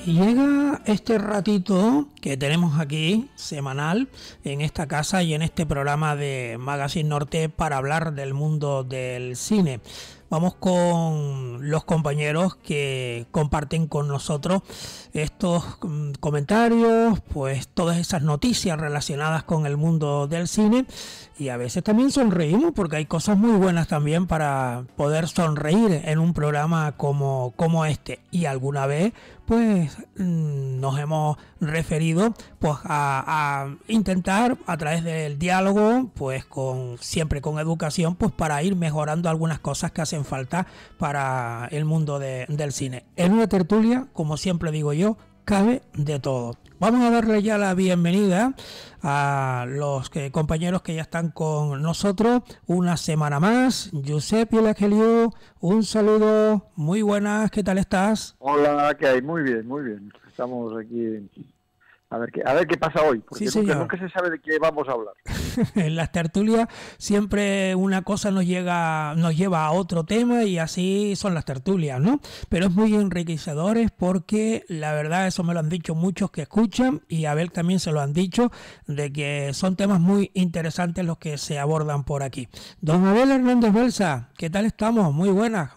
Y llega este ratito que tenemos aquí, semanal, en esta casa y en este programa de Magazine Norte para hablar del mundo del cine. Vamos con los compañeros que comparten con nosotros estos comentarios, pues todas esas noticias relacionadas con el mundo del cine, y a veces también sonreímos porque hay cosas muy buenas también para poder sonreír en un programa como este. Y alguna vez pues nos hemos referido pues a intentar a través del diálogo, pues siempre con educación, pues para ir mejorando algunas cosas que hacen falta para el mundo del cine. En una tertulia, como siempre digo yo, cabe de todo. Vamos a darle ya la bienvenida a los compañeros que ya están con nosotros una semana más. Giuseppe Lageliu, un saludo, muy buenas, ¿qué tal estás? Hola, ¿qué hay? Muy bien, muy bien. Estamos aquí a ver qué pasa hoy, porque Sí, nunca se sabe de qué vamos a hablar. En las tertulias siempre una cosa nos lleva a otro tema y así son las tertulias, ¿no? Pero es muy enriquecedores porque la verdad, eso me lo han dicho muchos que escuchan, y a Abel también se lo han dicho, de que son temas muy interesantes los que se abordan por aquí. Don Abel Hernández Belsa, ¿qué tal estamos? Muy buenas.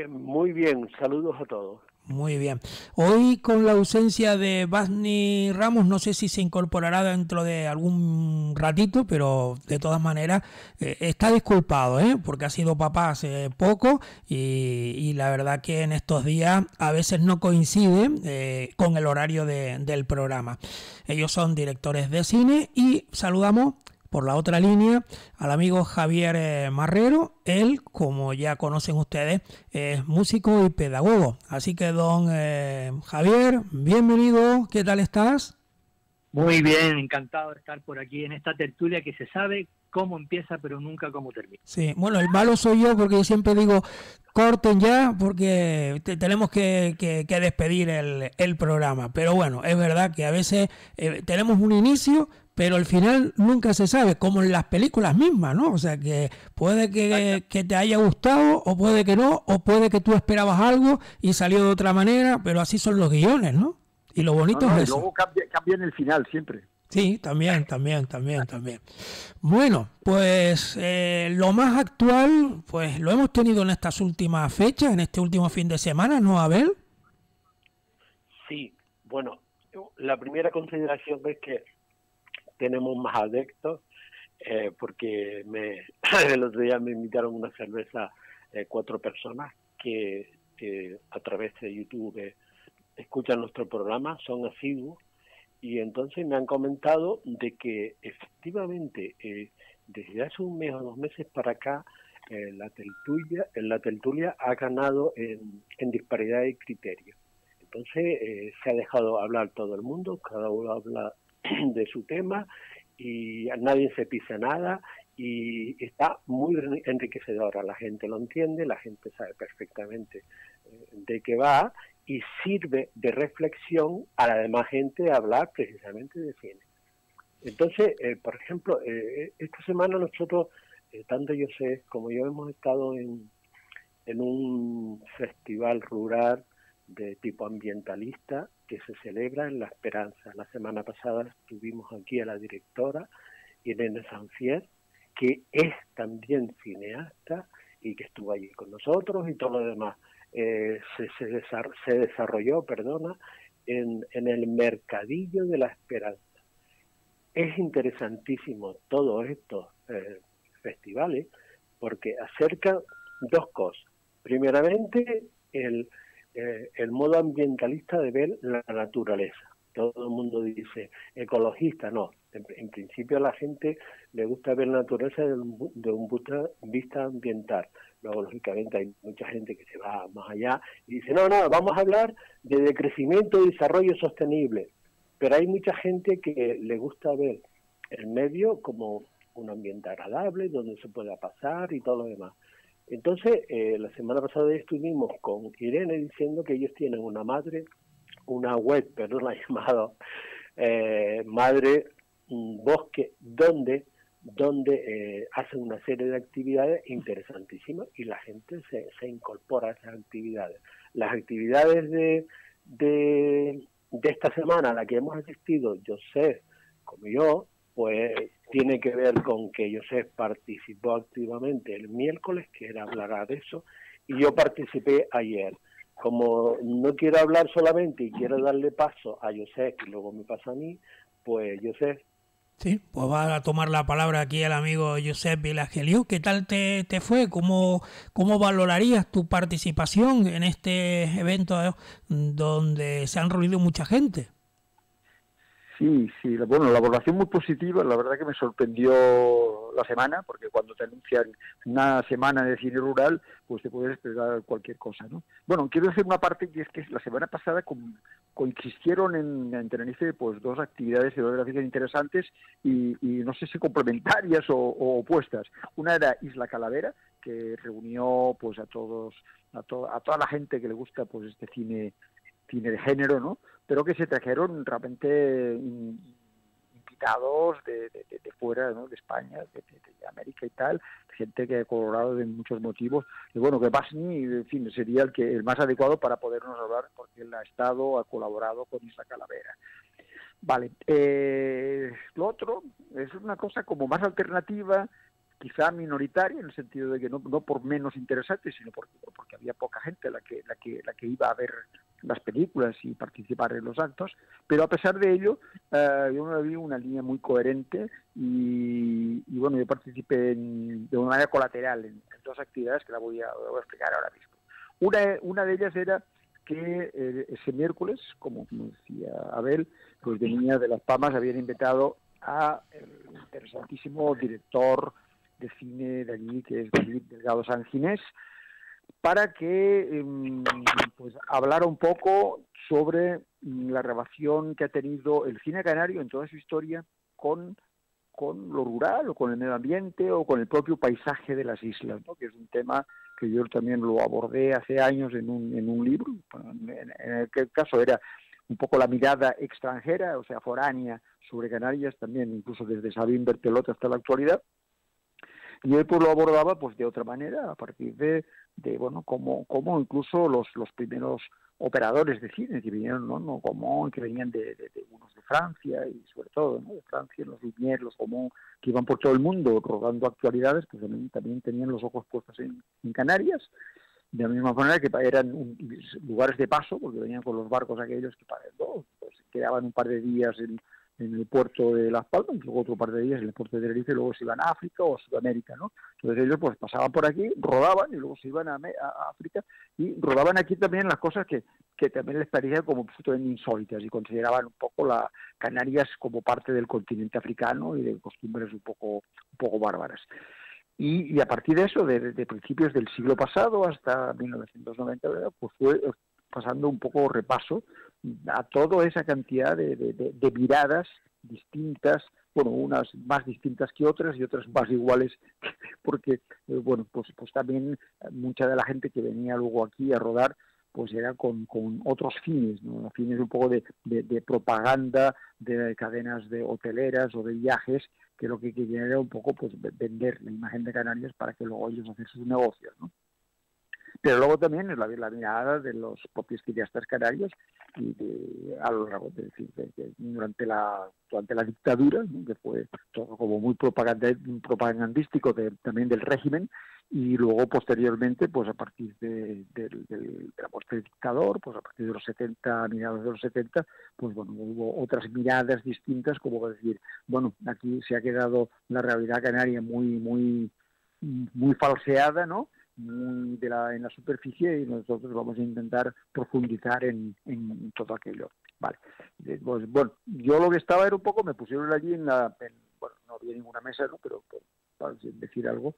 Muy bien, saludos a todos. Muy bien. Hoy con la ausencia de Basni Ramos, no sé si se incorporará dentro de algún ratito, pero de todas maneras está disculpado, porque ha sido papá hace poco y la verdad que en estos días a veces no coincide con el horario del programa. Ellos son directores de cine y saludamos por la otra línea al amigo Javier Marrero. Él, como ya conocen ustedes, es músico y pedagogo. Así que don Javier, bienvenido, ¿qué tal estás? Muy bien, encantado de estar por aquí en esta tertulia que se sabe cómo empieza pero nunca cómo termina. Sí, bueno, el malo soy yo porque yo siempre digo, corten ya porque tenemos que despedir el programa. Pero bueno, es verdad que a veces tenemos un inicio, pero al final nunca se sabe, como en las películas mismas, ¿no? O sea que puede que te haya gustado o puede que no, o puede que tú esperabas algo y salió de otra manera, pero así son los guiones, ¿no? Y lo bonito es eso. Y luego cambia en el final siempre. Sí, también. Bueno, pues lo más actual, pues lo hemos tenido en estas últimas fechas, en este último fin de semana, ¿no, Abel? Sí, bueno, la primera consideración es que tenemos más adeptos, porque el otro día me invitaron una cerveza 4 personas que a través de YouTube escuchan nuestro programa, son asiduos, y entonces me han comentado de que efectivamente desde hace un mes o 2 meses para acá la tertulia ha ganado en disparidad de criterios. Entonces se ha dejado hablar todo el mundo, cada uno habla de su tema y nadie se pisa nada, y está muy enriquecedora. La gente lo entiende, la gente sabe perfectamente de qué va, y sirve de reflexión a la demás gente de hablar precisamente de cine. Entonces, por ejemplo, esta semana nosotros, tanto José como yo, hemos estado en un festival rural de tipo ambientalista que se celebra en La Esperanza. La semana pasada tuvimos aquí a la directora Irene Sanfier, que es también cineasta y que estuvo allí con nosotros, y todo lo demás. Se desarrolló, en el Mercadillo de La Esperanza. Es interesantísimo todos estos festivales porque acercan 2 cosas. Primeramente, el modo ambientalista de ver la naturaleza. Todo el mundo dice ecologista, no. En principio a la gente le gusta ver la naturaleza de un punto de vista ambiental. Luego, lógicamente, hay mucha gente que se va más allá y dice, no, vamos a hablar de decrecimiento y desarrollo sostenible. Pero hay mucha gente que le gusta ver el medio como un ambiente agradable, donde se pueda pasar y todo lo demás. Entonces, la semana pasada estuvimos con Irene diciendo que ellos tienen una web, la llamado Madre Bosque, donde hacen una serie de actividades interesantísimas y la gente se incorpora a esas actividades. Las actividades de esta semana a la que hemos asistido, Josep como yo, pues tiene que ver con que Josep participó activamente el miércoles, que era hablar de eso, y yo participé ayer. Como no quiero hablar solamente y quiero darle paso a Josep y luego me pasa a mí, pues Josep. Sí, pues va a tomar la palabra aquí el amigo Josep Vilageliu. ¿Qué tal te fue? ¿Cómo valorarías tu participación en este evento donde se han reunido mucha gente? Sí, bueno, la valoración muy positiva, la verdad que me sorprendió la semana, porque cuando te anuncian una semana de cine rural, pues te puedes esperar cualquier cosa, ¿no? Bueno, quiero decir una parte, que es que la semana pasada coexistieron en Tenerife pues dos actividades geográficas interesantes y no sé si complementarias o opuestas. Una era Isla Calavera, que reunió pues a toda la gente que le gusta pues este cine de género, ¿no? Pero que se trajeron realmente invitados de fuera, ¿no? De España, de América y tal, gente que ha colaborado de muchos motivos, y bueno, que Basni, en fin, sería el más adecuado para podernos hablar, porque él ha colaborado con Isla Calavera. Vale, lo otro es una cosa como más alternativa, quizá minoritaria, en el sentido de que no por menos interesante, sino porque había poca gente la que iba a ver las películas y participar en los actos, pero a pesar de ello yo me vi una línea muy coherente y bueno, yo participé de una manera colateral en dos actividades que la voy a explicar ahora mismo. Una de ellas era que ese miércoles, como decía Abel, pues venía de Las Palmas, habían invitado a el interesantísimo director de cine de allí, que es David Delgado San Ginés, para que pues hablara un poco sobre la relación que ha tenido el cine canario en toda su historia con lo rural, o con el medio ambiente, o con el propio paisaje de las islas, ¿no? Que es un tema que yo también lo abordé hace años en un libro. En aquel caso era un poco la mirada extranjera, o sea, foránea, sobre Canarias, también incluso desde Sabine Bertelot hasta la actualidad. Y él pues lo abordaba pues de otra manera, a partir de bueno, como incluso los primeros operadores de cine que vinieron, ¿no? Gaumont, que venían de unos de Francia, y sobre todo, ¿no? De Francia, los Lumière, los Gaumont, que iban por todo el mundo rodando actualidades, pues también tenían los ojos puestos en Canarias, de la misma manera que eran lugares de paso, porque venían con los barcos aquellos que pues quedaban un par de días en el puerto de Las Palmas, y luego otro par de días en el puerto de Tenerife, y luego se iban a África o a Sudamérica, ¿no? Entonces ellos pues pasaban por aquí, rodaban, y luego se iban a África, y rodaban aquí también las cosas que también les parecían como absolutamente insólitas, y consideraban un poco Canarias como parte del continente africano y de costumbres un poco bárbaras. Y a partir de eso, de principios del siglo pasado hasta 1990, pues fue pasando un poco repaso a toda esa cantidad de miradas distintas, bueno, unas más distintas que otras y otras más iguales, porque, bueno, pues también mucha de la gente que venía luego aquí a rodar, pues era con otros fines, ¿no? Fines un poco de propaganda, de cadenas de hoteleras o de viajes, que lo que querían era un poco pues vender la imagen de Canarias para que luego ellos hacen sus negocios, ¿no? Pero luego también es la mirada de los propios cineastas canarios y a lo largo durante la dictadura, ¿no? Que fue todo como muy propagandístico también del régimen, y luego posteriormente, pues a partir de la muerte del dictador, pues a partir de los 70, mediados de los 70, pues bueno, hubo otras miradas distintas, como decir, bueno, aquí se ha quedado la realidad canaria muy falseada, ¿no? En la superficie, y nosotros vamos a intentar profundizar en todo aquello. Vale. Pues bueno, yo lo que estaba era un poco, me pusieron allí bueno, no había ninguna mesa, ¿no? Pero para decir algo,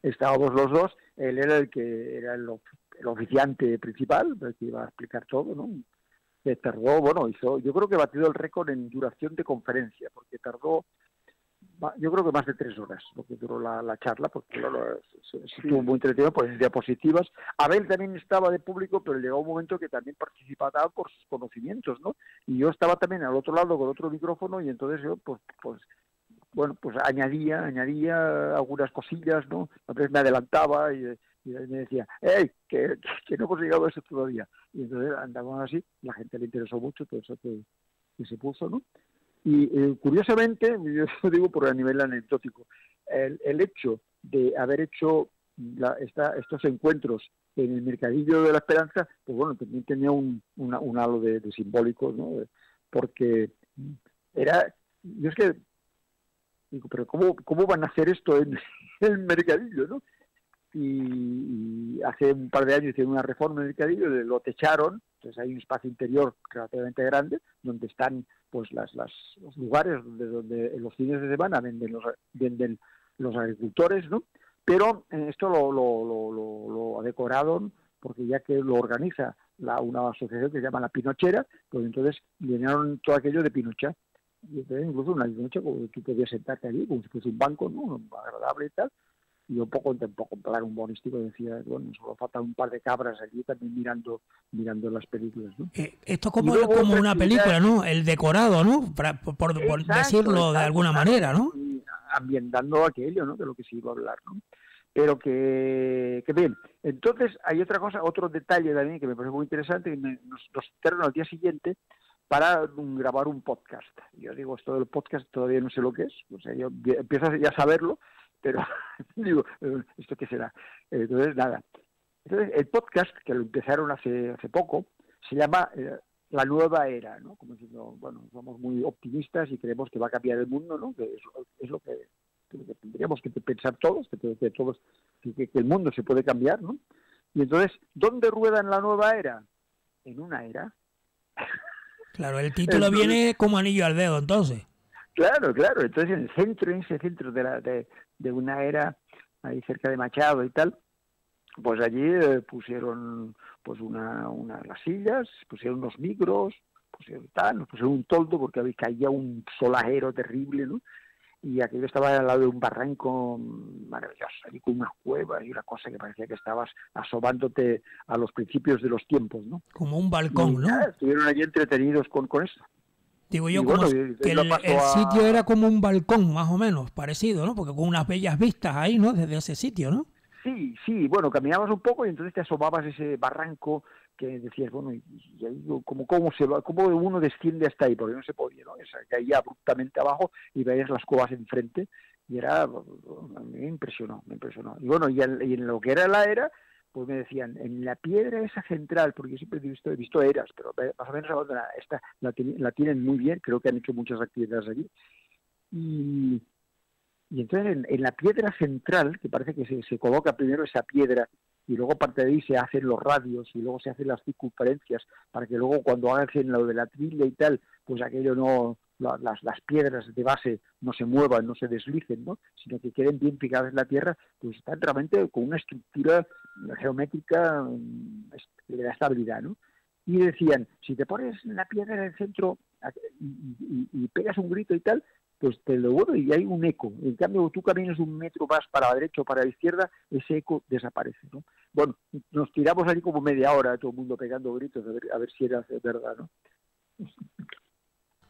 estábamos los dos, él era el oficiante principal, el que iba a explicar todo, ¿no? Que tardó, bueno, yo creo que batió el récord en duración de conferencia, porque tardó, yo creo que más de 3 horas lo que duró la charla, porque estuvo muy entretenido por las diapositivas. Abel también estaba de público, pero llegó un momento que también participaba por sus conocimientos, ¿no? Y yo estaba también al otro lado con otro micrófono, y entonces yo pues añadía algunas cosillas, ¿no? A veces me adelantaba y Y él me decía, ¡hey! Que no hemos llegado a eso todavía. Y entonces andábamos así, la gente le interesó mucho todo eso que se puso, ¿no? Y curiosamente, yo lo digo por a nivel anecdótico, el hecho de haber hecho estos encuentros en el Mercadillo de la Esperanza, pues bueno, también tenía un halo de simbólico, ¿no? Porque era, yo es que digo, pero ¿cómo van a hacer esto en el Mercadillo, no? Y hace un par de años hicieron una reforma en el Mercadillo, lo techaron, entonces hay un espacio interior relativamente grande donde están pues los lugares donde en los fines de semana venden los agricultores, ¿no? Pero esto lo decoraron porque ya que lo organiza una asociación que se llama La Pinochera, pues entonces llenaron todo aquello de pinocha. Y entonces incluso una pinocha como tú podías sentarte allí, como si fuese un banco, ¿no? Agradable y tal. Y un poco en plan humorístico decía, bueno, solo faltan un par de cabras allí también mirando las películas, ¿no? Esto como una película, ¿no? El decorado, ¿no? Por decirlo de alguna manera, ¿no? Ambientando aquello, ¿no? De lo que se iba a hablar, ¿no? Pero que bien. Entonces hay otra cosa, otro detalle también que me parece muy interesante, que nos citaron al día siguiente para grabar un podcast. Yo digo, esto del podcast todavía no sé lo que es, o sea, yo empiezo ya a saberlo, pero digo, ¿esto qué será? Entonces, nada. Entonces, el podcast, que lo empezaron hace poco, se llama La Nueva Era, ¿no? Como diciendo, bueno, somos muy optimistas y creemos que va a cambiar el mundo, ¿no? Que es lo que tendríamos que pensar todos, que el mundo se puede cambiar, ¿no? Y entonces, ¿dónde rueda en la nueva era? En una era. Claro, el título viene como anillo al dedo, entonces. Claro. Entonces, en ese centro de una era, ahí cerca de Machado y tal, pues allí pusieron pues las sillas, pusieron unos micros, nos pusieron un toldo porque había caía un solajero terrible, ¿no? Y aquello estaba al lado de un barranco maravilloso, allí con una cueva y una cosa que parecía que estabas asomándote a los principios de los tiempos, ¿no? Como un balcón, ¿no? Estuvieron allí entretenidos con eso. Digo yo, como que el sitio era como un balcón, más o menos, parecido, ¿no? Porque con unas bellas vistas ahí, ¿no? Desde ese sitio, ¿no? Sí, bueno, caminabas un poco y entonces te asomabas ese barranco que decías, bueno, y ahí, ¿cómo uno desciende hasta ahí? Porque no se podía, ¿no? Caía abruptamente abajo y veías las cuevas enfrente y a mí me impresionó. Y bueno, y en lo que era la era, pues me decían, en la piedra esa central, porque yo siempre he visto eras, pero más o menos abandonada, esta la tienen muy bien, creo que han hecho muchas actividades allí. Y entonces en la piedra central, que parece que se coloca primero esa piedra y luego parte de ahí se hacen los radios y luego se hacen las circunferencias para que luego cuando hacen lo de la trilla y tal, pues aquello no, las piedras de base no se muevan, no se deslicen, ¿no? Sino que queden bien picadas en la tierra, pues están realmente con una estructura geométrica que le da estabilidad, ¿no? Y decían, si te pones la piedra en el centro y pegas un grito y tal, pues te lo bueno y hay un eco. En cambio, tú caminas un metro más para la derecha o para la izquierda, ese eco desaparece, ¿no? Bueno, nos tiramos allí como media hora, todo el mundo pegando gritos, a ver si era verdad, ¿no?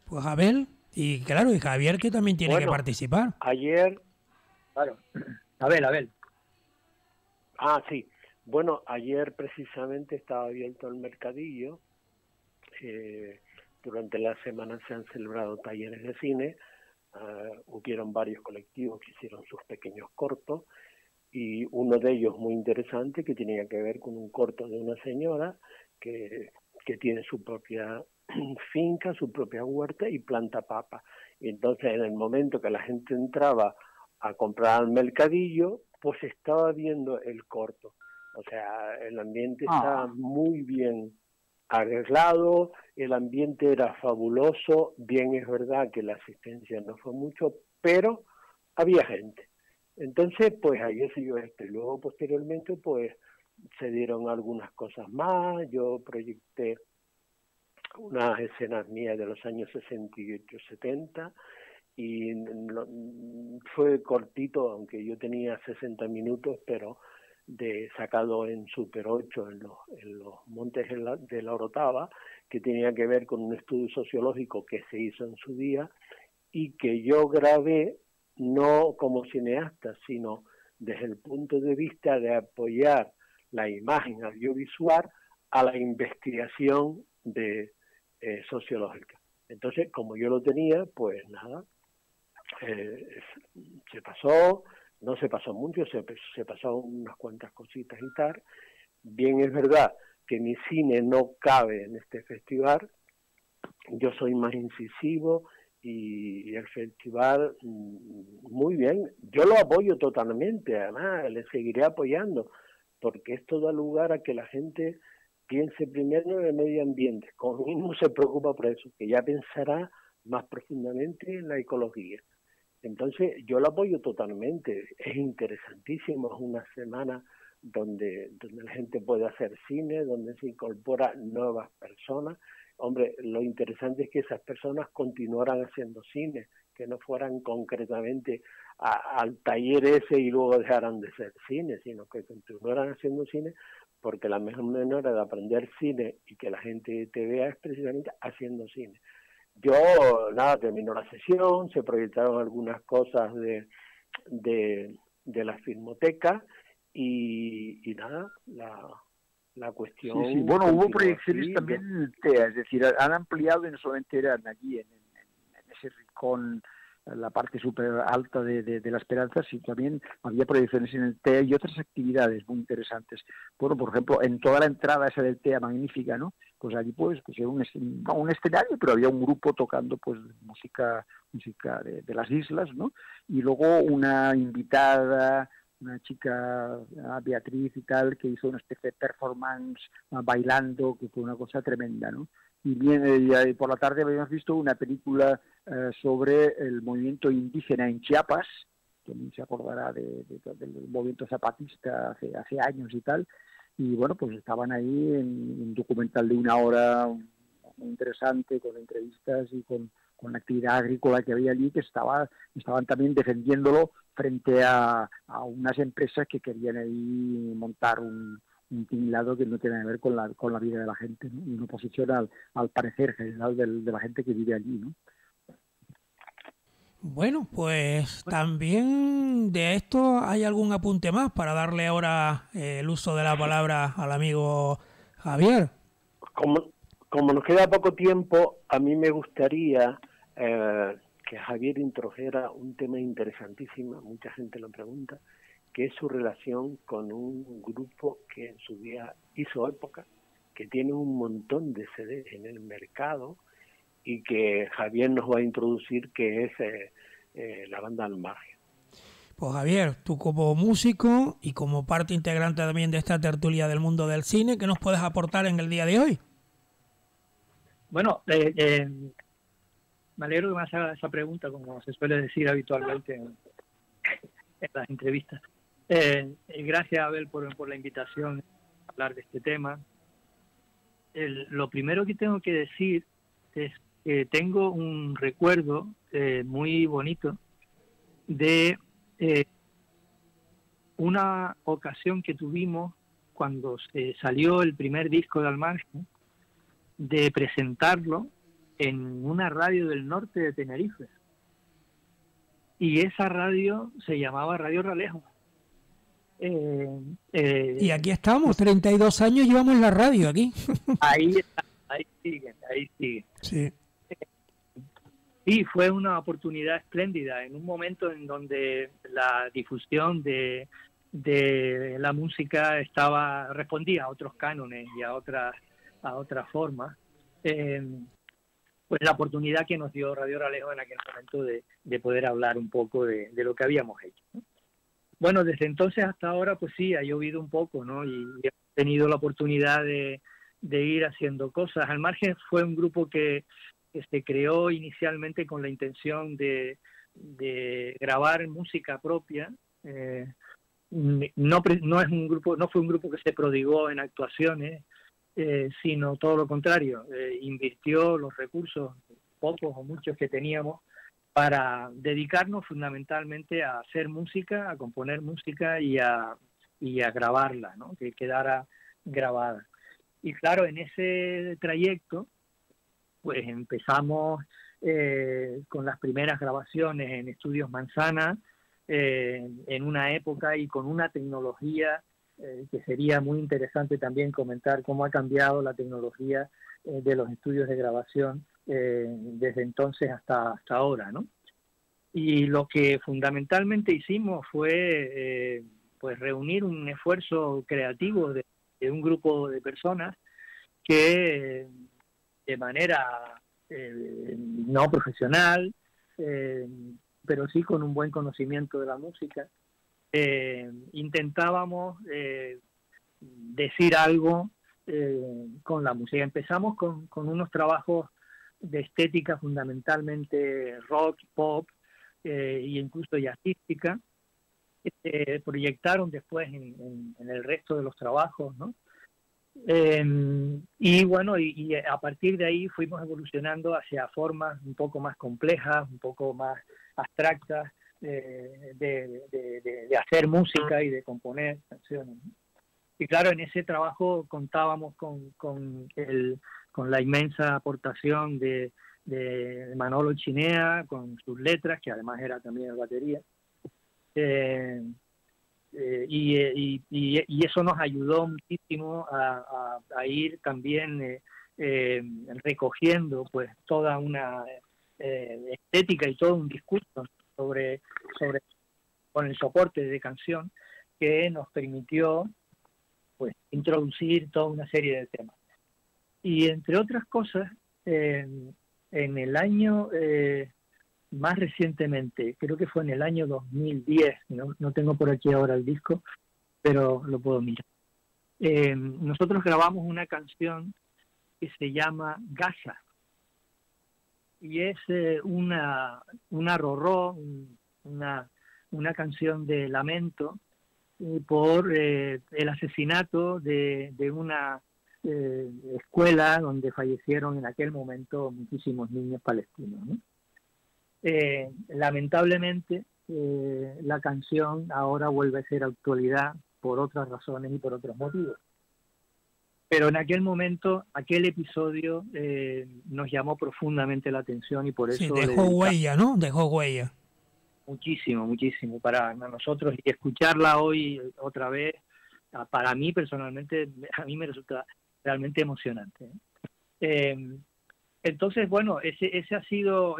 Pues Abel, y claro, y Javier que también tiene que participar. Ayer... Claro. Abel. Ah, sí. Bueno, ayer precisamente estaba abierto el mercadillo. Durante la semana se han celebrado talleres de cine. Hubieron varios colectivos que hicieron sus pequeños cortos y uno de ellos muy interesante que tenía que ver con un corto de una señora que tiene su propia finca, su propia huerta y planta papa. Y entonces en el momento que la gente entraba a comprar al mercadillo, pues estaba viendo el corto. O sea, el ambiente está muy bien arreglado, el ambiente era fabuloso, bien es verdad que la asistencia no fue mucho, pero había gente. Entonces, pues ayer siguió esto y luego posteriormente pues se dieron algunas cosas más, yo proyecté unas escenas mías de los años 68-70 y fue cortito, aunque yo tenía 60 minutos, pero sacado en Super 8 en los montes de la Orotava, que tenía que ver con un estudio sociológico que se hizo en su día y que yo grabé no como cineasta, sino desde el punto de vista de apoyar la imagen audiovisual a la investigación sociológica. Entonces, como yo lo tenía, pues nada, se pasó, no se pasó mucho, se pasó unas cuantas cositas y tal. Bien, es verdad que mi cine no cabe en este festival, yo soy más incisivo y el festival, muy bien, yo lo apoyo totalmente, además le seguiré apoyando, porque esto da lugar a que la gente piense primero en el medio ambiente, como mismo se preocupa por eso, que ya pensará más profundamente en la ecología. Entonces yo lo apoyo totalmente, es interesantísimo, es una semana donde la gente puede hacer cine, donde se incorporan nuevas personas. Hombre, lo interesante es que esas personas continuaran haciendo cine, que no fueran concretamente al taller ese y luego dejaran de ser cine, sino que continuaran haciendo cine, porque la mejor manera de aprender cine y que la gente te vea es precisamente haciendo cine. Yo, nada, terminó la sesión, se proyectaron algunas cosas de la Filmoteca y nada, la cuestión... Sí, sí. Bueno, hubo proyecciones así, también en el TEA, es decir, han ampliado y no solamente eran allí en ese rincón, la parte súper alta de la Esperanza, sino también había proyecciones en el TEA y otras actividades muy interesantes. Bueno, por ejemplo, en toda la entrada esa del TEA magnífica, ¿no? Pues allí pues era un escenario, pero había un grupo tocando pues música de las islas, ¿no? Y luego una invitada, una chica, Beatriz y tal, que hizo una especie de performance bailando, que fue una cosa tremenda, ¿no? Y bien, por la tarde habíamos visto una película sobre el movimiento indígena en Chiapas, que se acordará del movimiento zapatista hace años y tal, y bueno, pues estaban ahí en un documental de 1 hora muy interesante, con entrevistas y con la actividad agrícola que había allí, que estaban también defendiéndolo frente a unas empresas que querían ahí montar un tinglado que no tiene que ver con la vida de la gente, ¿no? Y una oposición al parecer general de la gente que vive allí, ¿no? Bueno, pues también de esto hay algún apunte más para darle ahora el uso de la palabra al amigo Javier. Como nos queda poco tiempo, a mí me gustaría que Javier introdujera un tema interesantísimo, mucha gente lo pregunta, que es su relación con un grupo que en su día hizo época, que tiene un montón de CDs en el mercado y que Javier nos va a introducir, que es la banda Al Margen. Pues Javier, tú como músico y como parte integrante también de esta tertulia del mundo del cine, ¿qué nos puedes aportar en el día de hoy? Bueno, me alegro que me hagas esa pregunta, como se suele decir habitualmente en las entrevistas. Gracias, Abel, por la invitación a hablar de este tema. Lo primero que tengo que decir es que tengo un recuerdo muy bonito de una ocasión que tuvimos cuando se salió el primer disco de Al Margen, de presentarlo en una radio del norte de Tenerife. Y esa radio se llamaba Radio Ralejo. Y aquí estamos, 32 años llevamos la radio aquí. Ahí sigue. Sí. Sí, fue una oportunidad espléndida, en un momento en donde la difusión de la música respondía a otros cánones y a otras formas. Pues la oportunidad que nos dio Radio Ralejo en aquel momento de poder hablar un poco de lo que habíamos hecho, ¿no? Bueno, desde entonces hasta ahora, pues sí, ha llovido un poco, ¿no? Y he tenido la oportunidad de ir haciendo cosas. Al Margen fue un grupo que se creó inicialmente con la intención de grabar música propia. No fue un grupo que se prodigó en actuaciones, sino todo lo contrario, invirtió los recursos, pocos o muchos que teníamos, para dedicarnos fundamentalmente a hacer música, a componer música y a grabarla, ¿no? Que quedara grabada. Y claro, en ese trayecto, pues empezamos con las primeras grabaciones en Estudios Manzana, en una época y con una tecnología que sería muy interesante también comentar cómo ha cambiado la tecnología de los estudios de grabación desde entonces hasta ahora, ¿no? Y lo que fundamentalmente hicimos fue pues reunir un esfuerzo creativo de un grupo de personas que de manera no profesional, pero sí con un buen conocimiento de la música, intentábamos decir algo con la música. Empezamos con unos trabajos de estética fundamentalmente rock, pop e incluso jazzística, que proyectaron después en el resto de los trabajos, ¿no? Y bueno, y a partir de ahí fuimos evolucionando hacia formas un poco más complejas, un poco más abstractas de hacer música y de componer canciones. Y claro, en ese trabajo contábamos con la inmensa aportación de Manolo Chinea, con sus letras, que además era también el batería. Y eso nos ayudó muchísimo a ir también recogiendo pues toda una estética y todo un discurso sobre con el soporte de canción que nos permitió pues introducir toda una serie de temas. Y entre otras cosas, en el año más recientemente, creo que fue en el año 2010, no tengo por aquí ahora el disco, pero lo puedo mirar. Nosotros grabamos una canción que se llama Gaza, y es una rorró, una canción de lamento por el asesinato de una escuela donde fallecieron en aquel momento muchísimos niños palestinos, ¿no? Lamentablemente la canción ahora vuelve a ser actualidad por otras razones y por otros motivos, pero en aquel momento, aquel episodio nos llamó profundamente la atención y por eso... Sí, dejó huella, ¿no? Dejó huella. Muchísimo para nosotros, y escucharla hoy otra vez, para mí personalmente, a mí me resulta realmente emocionante. Entonces, bueno, ese ha sido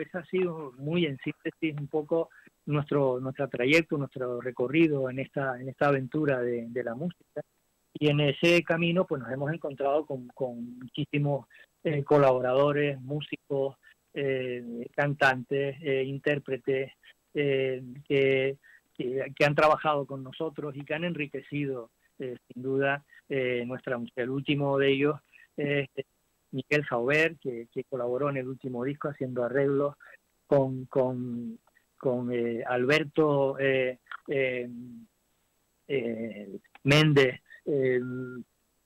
muy en síntesis un poco nuestro trayecto, nuestro recorrido en esta aventura de la música. Y en ese camino pues nos hemos encontrado con muchísimos colaboradores, músicos, cantantes, intérpretes, que han trabajado con nosotros y que han enriquecido sin duda nuestra música. El último de ellos es Miquel Jauber, que colaboró en el último disco haciendo arreglos con Alberto Méndez,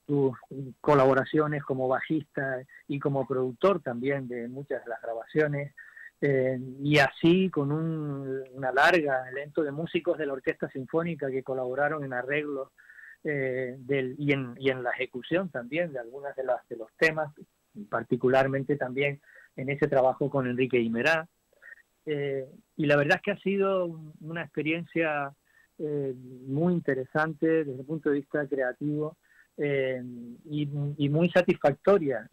sus colaboraciones como bajista y como productor también de muchas de las grabaciones, y así con una larga elenco de músicos de la Orquesta Sinfónica que colaboraron en arreglos y en la ejecución también de algunas de los temas, particularmente también en ese trabajo con Enrique Guimerá. Y la verdad es que ha sido una experiencia muy interesante desde el punto de vista creativo, y muy satisfactoria.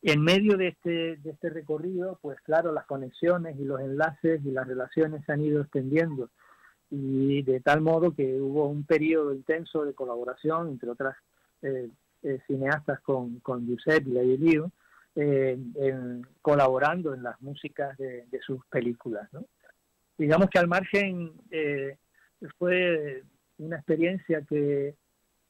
En medio de este recorrido, pues claro, las conexiones y los enlaces y las relaciones se han ido extendiendo, y de tal modo que hubo un periodo intenso de colaboración, entre otras cineastas con Josep y Laelio, colaborando en las músicas de sus películas, ¿no? Digamos que al margen fue una experiencia que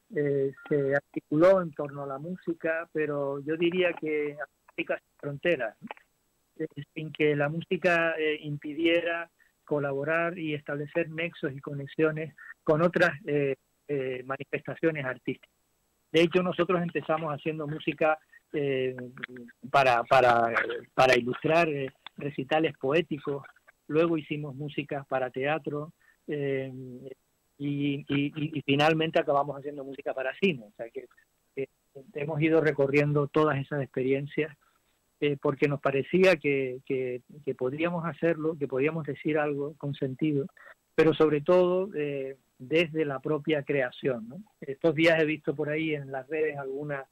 se articuló en torno a la música, pero yo diría que música sin fronteras, ¿no? Sin que la música impidiera colaborar y establecer nexos y conexiones con otras manifestaciones artísticas. De hecho, nosotros empezamos haciendo música para ilustrar recitales poéticos, luego hicimos música para teatro, y finalmente acabamos haciendo música para cine. O sea que hemos ido recorriendo todas esas experiencias porque nos parecía que podríamos hacerlo, que podíamos decir algo con sentido, pero sobre todo desde la propia creación, ¿no? Estos días he visto por ahí en las redes alguna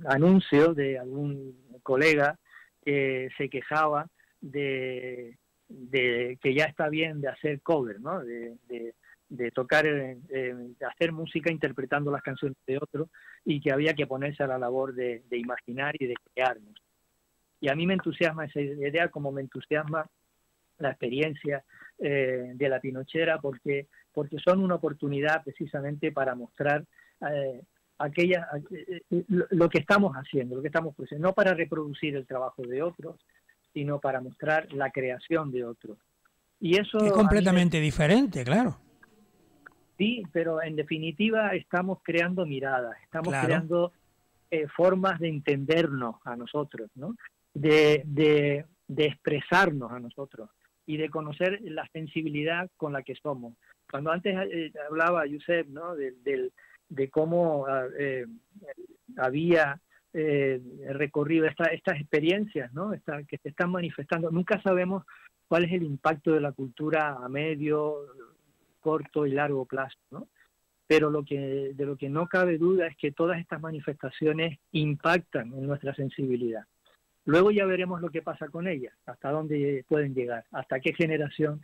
anuncio de algún colega que se quejaba de que ya está bien de hacer cover, ¿no? De tocar, de hacer música interpretando las canciones de otros, y que había que ponerse a la labor de imaginar y de crear música. Y a mí me entusiasma esa idea, como me entusiasma la experiencia de La Pinochera, porque son una oportunidad precisamente para mostrar lo que estamos haciendo, lo que estamos produciendo, no para reproducir el trabajo de otros, sino para mostrar la creación de otros. Y eso es completamente diferente, claro. Sí, pero en definitiva estamos creando miradas, estamos Claro. creando formas de entendernos a nosotros, ¿no? De expresarnos a nosotros y de conocer la sensibilidad con la que somos. Cuando antes hablaba Josep, ¿no? de cómo había recorrido estas experiencias, ¿no? Que se están manifestando. Nunca sabemos cuál es el impacto de la cultura a medio, corto y largo plazo, ¿no? Pero de lo que no cabe duda es que todas estas manifestaciones impactan en nuestra sensibilidad. Luego ya veremos lo que pasa con ellas, hasta dónde pueden llegar, hasta qué generación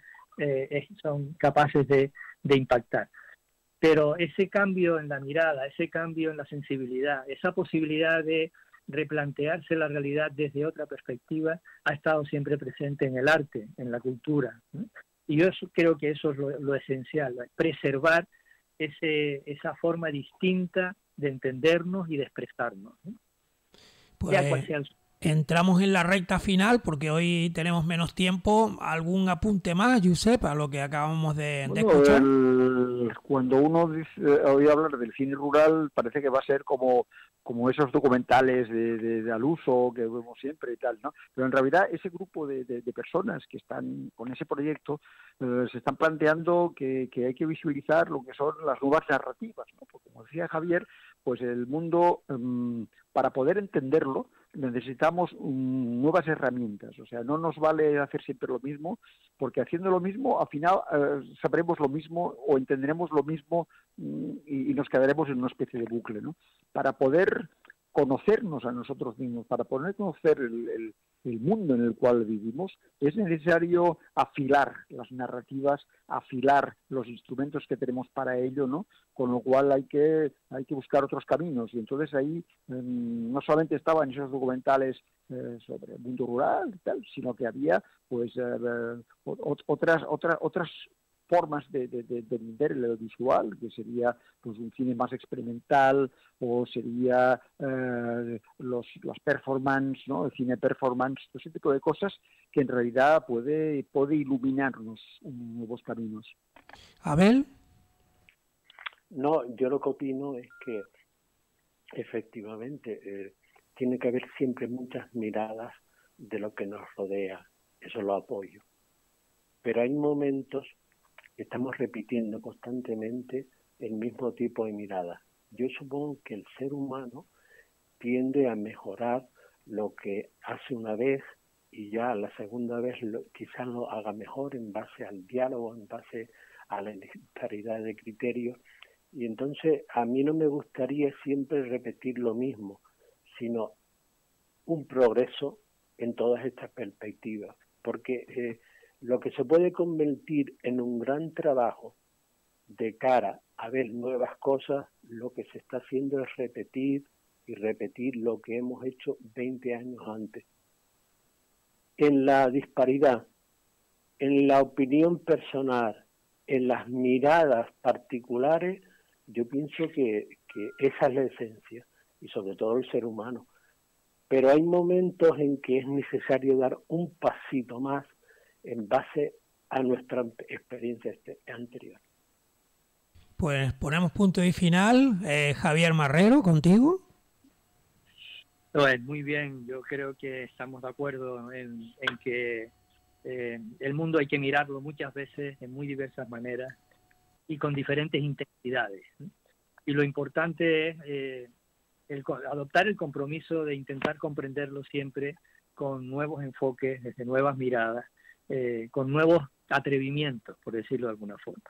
son capaces de impactar. Pero ese cambio en la mirada, ese cambio en la sensibilidad, esa posibilidad de replantearse la realidad desde otra perspectiva, ha estado siempre presente en el arte, en la cultura, ¿no? Y yo creo que eso es lo esencial, preservar esa forma distinta de entendernos y de expresarnos, ¿no? Pues Sea cual sea el... entramos en la recta final porque hoy tenemos menos tiempo. ¿Algún apunte más, Josep, a lo que acabamos de escuchar? Cuando uno oye hablar del cine rural, parece que va a ser como esos documentales de al uso que vemos siempre y tal, ¿no? Pero en realidad ese grupo de personas que están con ese proyecto se están planteando que hay que visibilizar lo que son las nuevas narrativas, ¿no? Porque, como decía Javier, pues el mundo, para poder entenderlo, necesitamos nuevas herramientas. O sea, no nos vale hacer siempre lo mismo, porque haciendo lo mismo, al final sabremos lo mismo o entenderemos lo mismo y nos quedaremos en una especie de bucle, ¿no? Para poder conocernos a nosotros mismos, para poder conocer el mundo en el cual vivimos, es necesario afilar las narrativas, afilar los instrumentos que tenemos para ello, ¿no? Con lo cual hay que buscar otros caminos. Y entonces ahí no solamente estaban esos documentales sobre el mundo rural y tal, sino que había pues otras formas de entender el audiovisual, que sería pues un cine más experimental, o sería las performance, ¿no? El cine performance, ese tipo de cosas que en realidad puede iluminarnos nuevos caminos. Abel. No, yo lo que opino es que efectivamente tiene que haber siempre muchas miradas de lo que nos rodea, eso lo apoyo. Pero hay momentos que estamos repitiendo constantemente el mismo tipo de mirada. Yo supongo que el ser humano tiende a mejorar lo que hace una vez y ya la segunda vez quizás lo haga mejor en base al diálogo, en base a la claridad de criterios. Y entonces a mí no me gustaría siempre repetir lo mismo, sino un progreso en todas estas perspectivas, porque lo que se puede convertir en un gran trabajo de cara a ver nuevas cosas, lo que se está haciendo es repetir y repetir lo que hemos hecho 20 años antes. En la disparidad, en la opinión personal, en las miradas particulares, yo pienso que esa es la esencia, y sobre todo el ser humano. Pero hay momentos en que es necesario dar un pasito más en base a nuestra experiencia anterior. Pues ponemos punto y final. Javier Marrero, contigo. Pues muy bien, yo creo que estamos de acuerdo en que el mundo hay que mirarlo muchas veces en muy diversas maneras y con diferentes intensidades, ¿no? Y lo importante es adoptar el compromiso de intentar comprenderlo siempre con nuevos enfoques, desde nuevas miradas, con nuevos atrevimiento, por decirlo de alguna forma.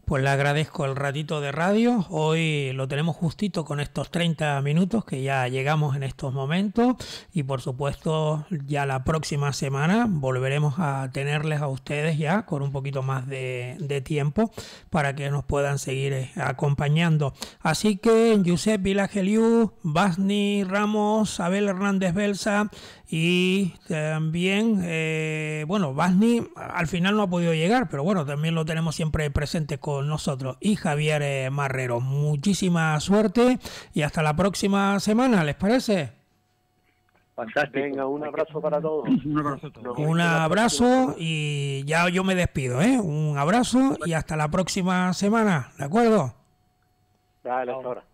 Pues le agradezco el ratito de radio. Hoy lo tenemos justito con estos 30 minutos que ya llegamos en estos momentos, y por supuesto ya la próxima semana volveremos a tenerles a ustedes ya con un poquito más de tiempo para que nos puedan seguir acompañando. Así que Josep Vilageliu, Basni Ramos, Abel Hernández Belsa y también, bueno, Basni al final no ha podido llegar, pero bueno, también lo tenemos siempre presente con nosotros, y Javier Marrero. Muchísima suerte y hasta la próxima semana, ¿les parece? Fantástico. Venga, un abrazo para todos. Un abrazo a todos. Un abrazo y ya yo me despido, ¿eh? Un abrazo y hasta la próxima semana, ¿de acuerdo? Dale, hasta ahora.